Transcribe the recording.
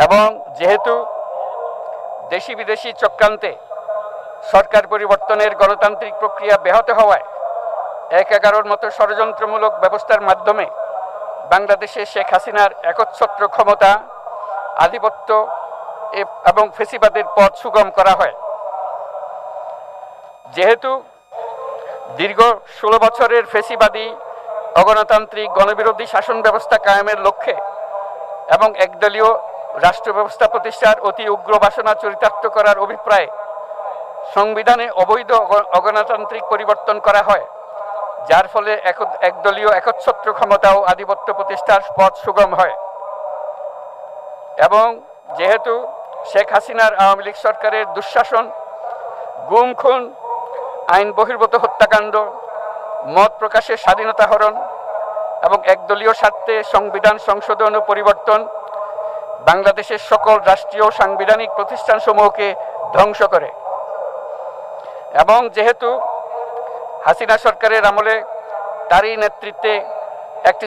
এবং যেহেতু দেশি বিদেশি চক্রান্তে সরকার পরিবর্তনের গণতান্ত্রিক প্রক্রিয়া ব্যাহত হওয়ায় ১/১১ মতো ষড়যন্ত্রমূলক ব্যবস্থার মাধ্যমে বাংলাদেশে শেখ হাসিনার একচ্ছত্র ক্ষমতা, আধিপত্য এবং ফেসিবাদের পথ সুগম করা হয়। যেহেতু দীর্ঘ ১৬ বছরের ফেসিবাদী অগণতান্ত্রিক গণবিরোধী শাসন ব্যবস্থা কায়েমের লক্ষ্যে এবং একদলীয় রাষ্ট্র ব্যবস্থা প্রতিষ্ঠার অতি উগ্র বাসনা চরিতার্থ করার অভিপ্রায়ে সংবিধানে অবৈধ অগণতান্ত্রিক পরিবর্তন করা হয়, যার ফলে একদলীয় একচ্ছত্র ক্ষমতা ও আধিপত্য প্রতিষ্ঠার পথ সুগম হয়। এবং যেহেতু শেখ হাসিনার আওয়ামী লীগ সরকারের দুঃশাসন, গুম খুন, আইন বহির্ভূত হত্যাকাণ্ড, মত প্রকাশের স্বাধীনতা হরণ এবং একদলীয় স্বার্থে সংবিধান সংশোধন ও পরিবর্তন বাংলাদেশের সকল রাষ্ট্রীয় সাংবিধানিক প্রতিষ্ঠানসমূহকে ধ্বংস করে। এবং যেহেতু হাসিনা সরকারের আমলে তারই নেতৃত্বে একটি